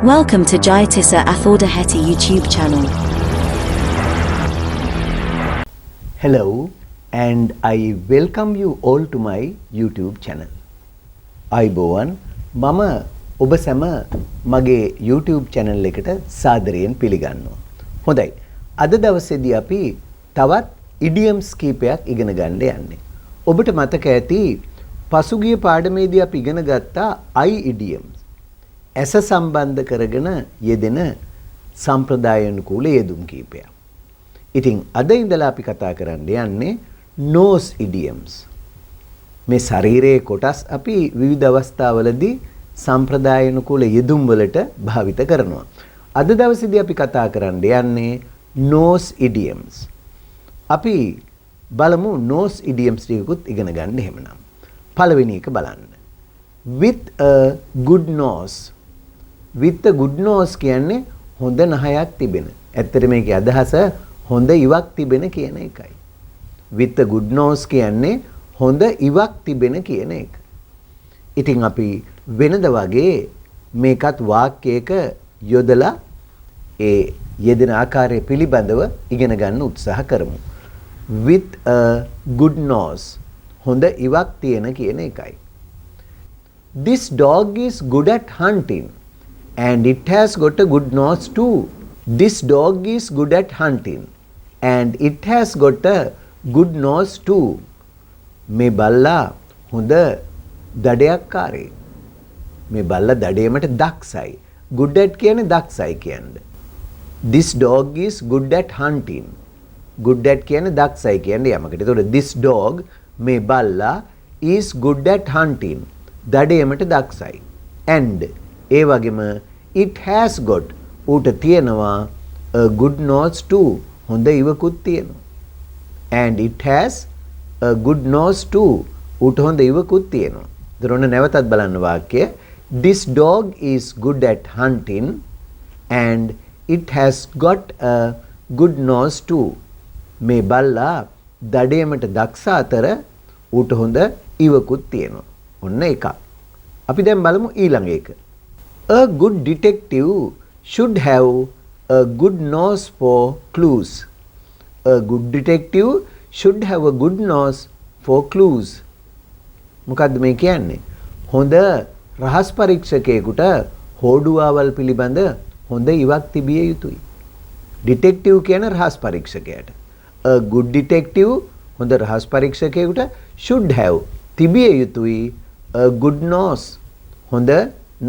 Welcome to Jayatissa Athoda Hetty YouTube channel. Hello and I welcome you all to my YouTube channel. අයිබෝවන් මම ඔබ සැම මගේ YouTube channel එකට සාදරයෙන් පිළිගන්නවා. හොඳයි. අද දවසේදී අපි තවත් idioms කීපයක් ඉගෙන ගන්න යන්නේ. ඔබට මතක ඇති පසුගිය පාඩමේදී අපි ඉගෙන ගත්තා I idioms. ඇස සම්බන්ධ කරගෙන යෙදෙන සම්ප්‍රදායානුකූල යෙදුම් කීපයක්. ඉතින් අද ඉඳලා අපි කතා කරන්න යන්නේ nose idioms. මේ ශරීරයේ කොටස් අපි විවිධ අවස්ථාවලදී සම්ප්‍රදායානුකූල යෙදුම් වලට භාවිත කරනවා. අද දවසේදී අපි කතා කරන්න යන්නේ nose idioms. අපි බලමු nose idioms ටිකකුත් ඉගෙන ගන්න එහෙමනම්. පළවෙනි එක බලන්න. With a good nose. With a good nose කියන්නේ හොඳ නහයක් තිබෙන. ඇත්තට මේකේ අදහස හොඳ ඉවක් තිබෙන කියන එකයි. With a good nose කියන්නේ හොඳ ඉවක් තිබෙන කියන එක. ඉතින් අපි වෙනද වගේ මේකත් වාක්‍යයක යොදලා ඒ යෙදෙන ආකාරය පිළිබඳව ඉගෙන ගන්න උත්සාහ කරමු. With a good nose හොඳ ඉවක් තියෙන කියන එකයි. This dog is good at hunting and it has got a good nose too. This dog is good at hunting and it has got a good nose too. මේ බල්ලා හොඳ දඩයක්කාරයෙක්. මේ බල්ලා දඩයමට දක්ෂයි. good at කියන්නේ දක්ෂයි කියන්නේ. This dog is good at hunting. good at කියන්නේ දක්ෂයි කියන්නේ යමකට. ඒතකොට this dog මේ බල්ලා is good at hunting. දඩයමට දක්ෂයි. and ඒ වගේම it has got ඌට තියෙනවා a good nose too. හොඳ ඉවකුත් තියෙනවා. and it has a good nose too. ඌට හොඳ ඉවකුත් තියෙනවා. ඒතර ඔන්න නැවතත් බලන්න වාක්‍යය. This dog is good at hunting and it has got a good nose too. මේ බල්ලා දඩයමට දක්ෂ අතර ඌට හොඳ ඉවකුත් තියෙනවා. ඔන්න එකක්. අපි දැන් බලමු ඊළඟ එක. A good detective should have a good nose for clues. A good detective should have a good nose for clues. මොකද්ද මේ කියන්නේ? හොඳ රහස් පරීක්ෂකයෙකුට හෝඩුවාවල් පිළිබඳ හොඳ ඉවක් තිබිය යුතුයි. detective කියන රහස් පරීක්ෂකයාට. A good detective හොඳ රහස් පරීක්ෂකයෙකුට should have තිබිය යුතුයි a good nose හොඳ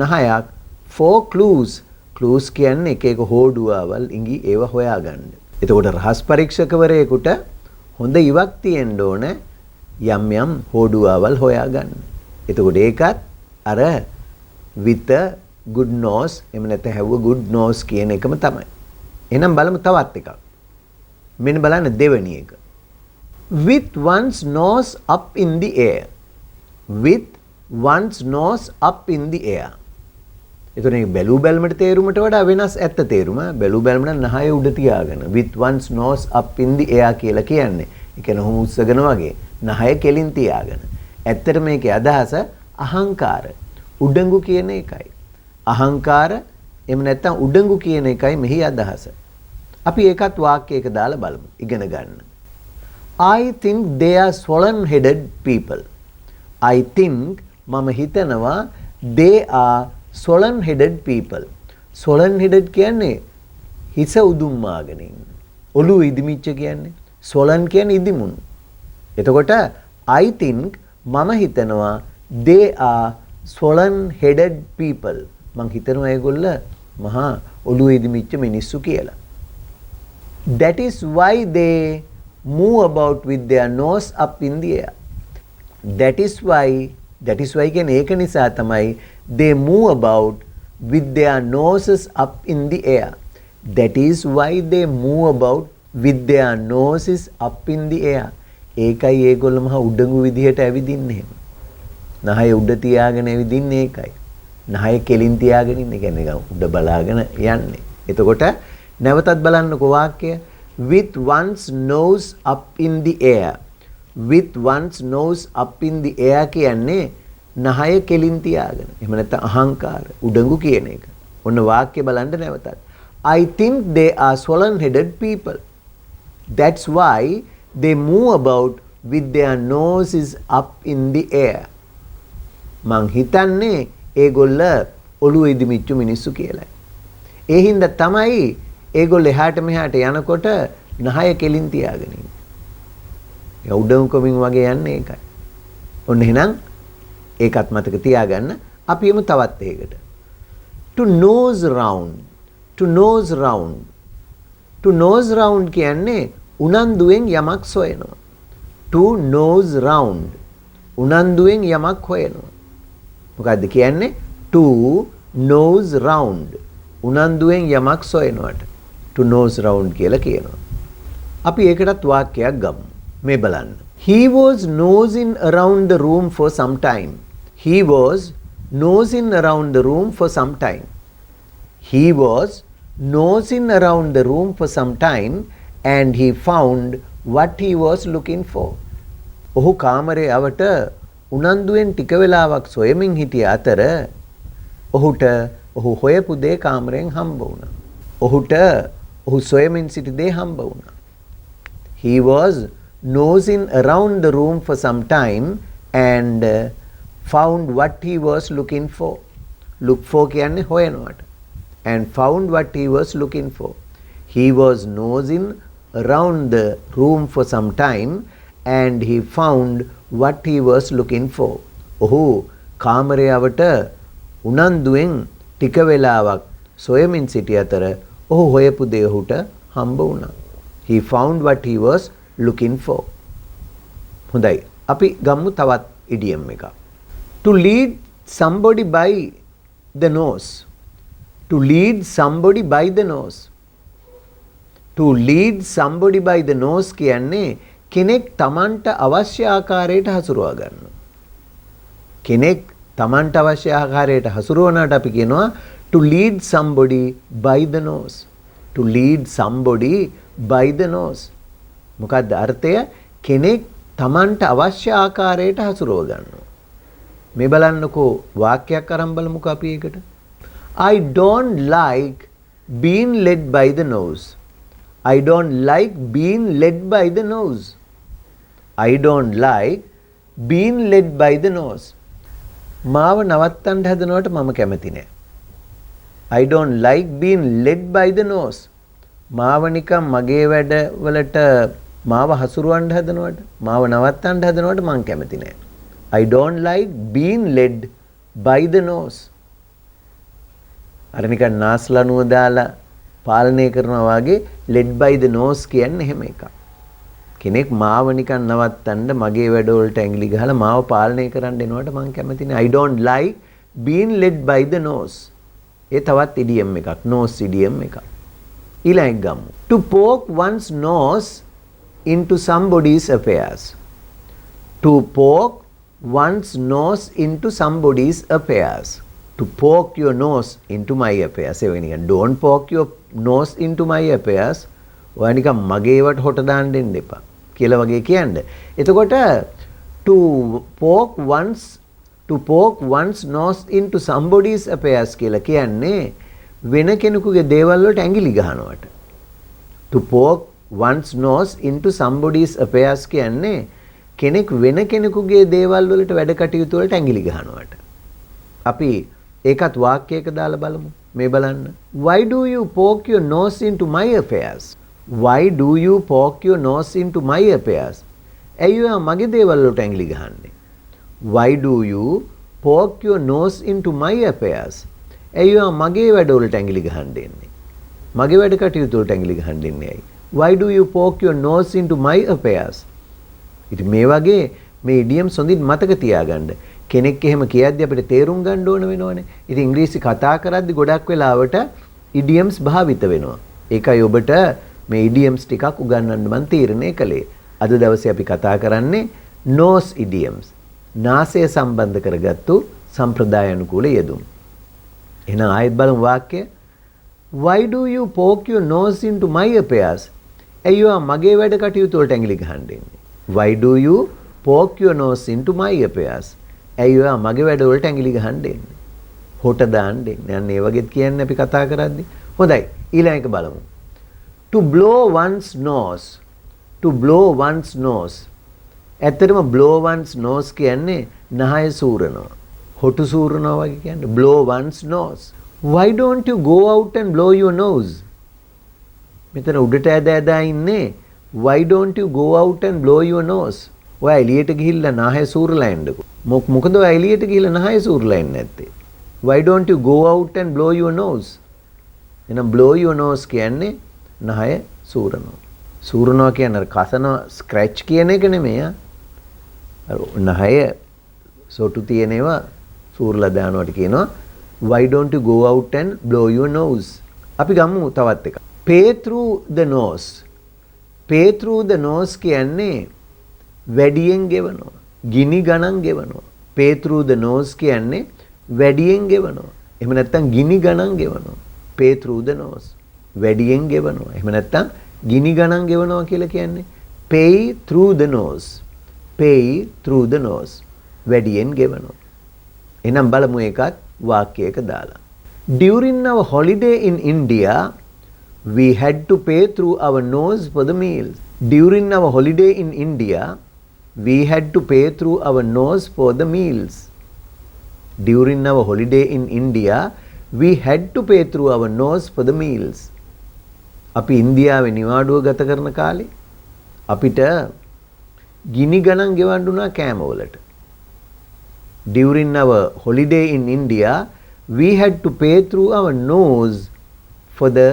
නහයක් for clues. clues කියන්නේ එක එක හෝඩුවාවල් ඉඟි ඒව හොයාගන්න. එතකොට රහස් පරීක්ෂකවරයෙකුට හොඳ ඉවක් තියෙන්න ඕන යම් යම් හෝඩුවාවල් හොයාගන්න. එතකොට ඒකත් අර with a good nose එහෙම නැත්නම් have a good nose කියන එකම තමයි. එහෙනම් බලමු තවත් එකක්. මෙන්න බලන්න දෙවෙනි එක. With one's nose up in the air. With one's nose up in the air. එතකොට මේ බැලු බැලමට තේරුමට වඩා වෙනස් ඇත්ත තේරුම. බැලු බැලමට නහය උඩ තියාගෙන with one's nose up in the air කියලා කියන්නේ. ඒ කියන්නේ හුම් උස්සගෙන වගේ නහය කෙලින් තියාගෙන. ඇත්තට මේකේ අදහස අහංකාර. උඩඟු කියන එකයි. අහංකාර එහෙම නැත්නම් උඩඟු කියන එකයි මෙහි අදහස. අපි ඒකත් වාක්‍යයක දාලා බලමු. ඉගෙන ගන්න. I think they are swollen headed people. I think මම හිතනවා they are swollen headed people. swollen headed කියන්නේ හිස උදුම්මාගෙන ඉන්න. ඔළුව ඉදිමිච්ච කියන්නේ. swollen කියන්නේ ඉදිමුණු. එතකොට I think මම හිතනවා they are swollen headed people. මං හිතනවා ඒගොල්ල මහා ඔළුව ඉදිමිච්ච මිනිස්සු කියලා. That is why they move about with their nose up in the air. That is why කියන්නේ ඒක නිසා තමයි they move about with their noses up in the air. That is why they move about with their noses up in the air. ඒකයි ඒගොල්ලෝ මහා උඩඟු විදිහට ඇවිදින්නේ එහෙම. නහය උඩ තියාගෙන ඇවිදින්නේ ඒකයි. නහය කෙලින් තියාගෙන ඉන්නේ කියන්නේ උඩ බලාගෙන යන්නේ. එතකොට නැවතත් බලන්නකෝ වාක්‍යය. With one's nose up in the air. With one's nose up in the air කියන්නේ නහය කෙලින් තියාගෙන. එහෙම නැත්නම් අහංකාර උඩඟු කියන එක. ඔන්න වාක්‍ය බලන්න නැවතත්. I think they are swollen-headed people. That's why they move about with their noses up in the air. මං හිතන්නේ ඒගොල්ල ඔළුව ඉදිමිච්චු මිනිස්සු කියලා. ඒ හින්දා තමයි ඒගොල්ල එහාට මෙහාට යනකොට නහය කෙලින් තියාගෙන ඉන්නේ. ඒ උඩම් කොමින් වගේ යන්නේ ඒකයි. ඔන්න එහෙනම් ඒකත් මතක තියාගන්න. අපි යමු තවත් එකකට. To nose round. To nose round. To nose round කියන්නේ උනන්දුවෙන් යමක් සොයනවා. To nose round. උනන්දුවෙන් යමක් හොයනවා. මොකද්ද කියන්නේ? To nose round. උනන්දුවෙන් යමක් සොයනවට to nose round කියලා කියනවා. අපි ඒකටත් වාක්‍යයක් ගමු. මේ බලන්න. He was nosing around the room for some time. He was nosing around the room for some time. He was nosing around the room for some time and he found what he was looking for. ඔහු කාමරේ අවට උනන්දුවෙන් ටික වෙලාවක් සොයමින් හිටිය අතර ඔහු හොයපු දේ කාමරයෙන් හම්බ වුණා. ඔහු සොයමින් සිටි දේ හම්බ වුණා. He was nosing around the room for some time and found what he was looking for. Look for කියන්නේ හොයනවට. And found what he was looking for. He was nosing around the room for some time and he found what he was looking for. ඔහු කාමරේ අවට උනන්දුවෙන් ටික වෙලාවක් සොයමින් සිටි අතර ඔහු හොයපු දේ ඔහුට හම්බ වුණා. He found what he was looking for. හොඳයි. අපි ගමු තවත් idiom එකක්. To lead somebody by the nose. To lead somebody by the nose. To lead somebody by the nose කියන්නේ කෙනෙක් Tamanට අවශ්‍ය ආකාරයට හසුරුවා ගන්නවා. කෙනෙක් Tamanට අවශ්‍ය ආකාරයට හසුරුවනට අපි කියනවා to lead somebody by the nose. To lead somebody by the nose. මොකක්ද අර්ථය? කෙනෙක් Tamanට අවශ්‍ය ආකාරයට හසුරුව ගන්නවා. මේ බලන්නකෝ වාක්‍යයක් අරන් බලමුකෝ අපි ඒකට. I don't like being led by the nose. I don't like being led by the nose. I don't like being led by the nose. මාව නවත්තන්න හදනවට මම කැමති නෑ. I don't like being led by the nose. මාව නිකන් මගේ වැඩ වලට මාව හසුරවන්න හදනවට, මාව නවත්තන්න හදනවට මම කැමති නෑ. I don't like being led by the nose. අර නිකන් නාස්ලනුව දාලා පාලනය කරනවා වගේ led by the nose කියන්නේ එහෙම එකක්. කෙනෙක් මාව නිකන් නවත්තන්න මගේ වැඩවලට ඇඟිලි ගහලා මාව පාලනය කරන්න එනවට මම කැමති නෑ. I don't like being led by the nose. ඒ තවත් idiom එකක්. nose idiom එකක්. ඊළඟ ගමු. To poke one's nose into somebody's affairs. To poke one's nose into somebody's affairs. To poke your nose into my affairs. A වෙනික don't poke your nose into my affairs. ඔය නිකන් මගේ වට හොට දාන්න දෙන්න එපා කියලා වගේ කියන්නේ. එතකොට to poke one's nose into somebody's affairs කියලා කියන්නේ වෙන කෙනෙකුගේ දේවල් වලට ඇඟිලි ගහනවට. To poke one's nose into somebody's affairs කියන්නේ කෙනෙක් වෙන කෙනෙකුගේ දේවල් වලට වැඩ කටයුතු වලට ඇඟිලි ගහනවට. අපි ඒකත් වාක්‍යයක දාලා බලමු. මේ බලන්න. Why do you poke your nose into my affairs? Why do you poke your nose into my affairs? ඇයි ඔයා මගේ දේවල් වලට ඇඟිලි ගහන්නේ? Why do you poke your nose into my affairs? ඇයි ඔයා මගේ වැඩවලට ඇඟිලි ගහන්නේ? මගේ වැඩ කටයුතු වලට ඇඟිලි ගහන්නේ ඇයි? Why do you poke your nose into my affairs? ඉතින් මේ වගේ මේ idioms හොඳින් මතක තියාගන්න. කෙනෙක් එහෙම කියද්දි අපිට තේරුම් ගන්න ඕන වෙනවනේ. ඉතින් ඉංග්‍රීසි කතා කරද්දි ගොඩක් වෙලාවට idioms භාවිත වෙනවා. ඒකයි ඔබට මේ idioms ටිකක් උගන්වන්න මම තීරණය කළේ. අද දවසේ අපි කතා කරන්නේ nose idioms. නාසය සම්බන්ධ කරගත්තු සම්ප්‍රදාය අනුකූල යෙදුම්. එහෙනම් ආයෙත් බලමු වාක්‍යය. Why do you poke your nose into my affairs? ඇයි ඔයා මගේ වැඩ කටයුතු වලට ඇඟිලි ගහන්නේ? Why do you poke your nose into my affairs? ඇයි ඔයා මගේ වැඩ වලට ඇඟිලි ගහන්නේ? හොට දාන්න දෙන්නේ. අන්න ඒ වගේත් කියන්නේ අපි කතා කරද්දී. හොඳයි. ඊළඟ එක බලමු. To blow one's nose. To blow one's nose. ඇත්තටම blow one's nose කියන්නේ නහය සූරනවා. හොටු සූරනවා වගේ කියන්නේ blow one's nose. Why don't you go out and blow your nose? මෙතන උඩට ඇදලා ඉන්නේ why don't you go out and blow your nose? ඔයා එළියට ගිහිල්ලා නහය සූරලා එන්නකෝ. මොකද ඔයා එළියට ගිහිල්ලා නහය සූරලා එන්නේ නැත්තේ? Why don't you go out and blow your nose? එහෙනම් blow your nose කියන්නේ නහය සූරනවා. සූරනවා කියන්නේ අර කසනවා ස්ක්‍රැච් කියන එක නෙමෙයි. නහය සොටු තියෙනවා සූරලා දානවට කියනවා why don't you go out and blow your nose? අපි ගමු තවත් එකක්. pay through the nose. pay through the nose කියන්නේ වැඩියෙන් ගෙවනවා. ගිනි ගණන් ගෙවනවා. pay through the nose කියන්නේ වැඩියෙන් ගෙවනවා. එහෙම නැත්නම් ගිනි ගණන් ගෙවනවා. pay through the nose. වැඩියෙන් ගෙවනවා. එහෙම නැත්නම් ගිනි ගණන් ගෙවනවා කියලා කියන්නේ pay through the nose. pay through the nose. වැඩියෙන් ගෙවනවා. එහෙනම් බලමු ඒකත් වාක්‍යයක දාලා. During our holiday in India, we had to pay through our nose for the meals. During our holiday in India, we had to pay through our nose for the meals. During our holiday in India, we had to pay through our nose for the meals. අපි ඉන්දියාවේ නිවාඩුව ගත කරන කාලේ අපිට ගිනි ගණන් ගෙවන්න උනා කෑම වලට. During our holiday in India, we had to pay through our nose for the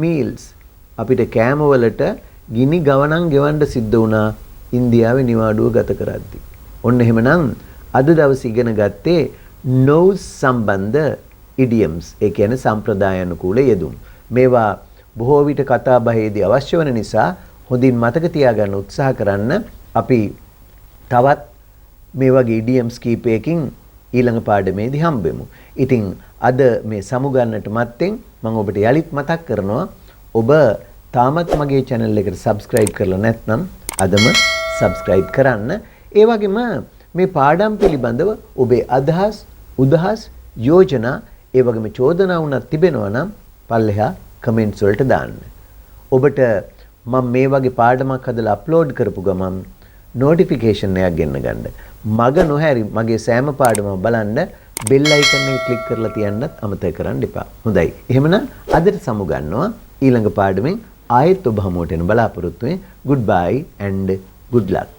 meals. අපිට කෑම වලට ගිනි ගවණන් ගෙවන්න සිද්ධ වුණා ඉන්දියාවේ නිවාඩුව ගත කරද්දී. ඔන්න එහෙමනම් අද දවසේ ඉගෙන ගත්තේ nose සම්බන්ධ idioms. ඒ කියන්නේ සම්ප්‍රදායානුකූල යෙදුම්. මේවා බොහෝ විට කතා බහේදී අවශ්‍ය වන නිසා හොඳින් මතක තියාගන්න උත්සාහ කරන්න. අපි තවත් මේ වගේ idioms කීපයකින් ඊළඟ පාඩමේදී හම්බෙමු. ඉතින් අද මේ සමුගන්නට මත්තෙන් මම ඔබට යලිත් මතක් කරනවා ඔබ තාමත් මගේ channel එකට subscribe කරලා නැත්නම් අදම subscribe කරන්න. ඒ වගේම මේ පාඩම් පිළිබඳව ඔබේ අදහස්, උදහස්, යෝජනා, ඒ වගේම චෝදනා වුණත් තිබෙනවා නම් පල්ලෙහා comments වලට දාන්න. ඔබට මම මේ වගේ පාඩමක් හදලා upload කරපු ගමන් notification එකක් ගෙන්න ගන්න. මග නොහැරි මගේ සෑම පාඩමක් බලන්න bell icon එක click කරලා තියන්නත් අමතක කරන්න එපා. හොඳයි. එහෙමනම් අදට සමුගන්නවා. ඊළඟ පාඩමෙන් ආයෙත් ඔබ හමුවට එන බලාපොරොත්තු වෙමි. Goodbye and good luck.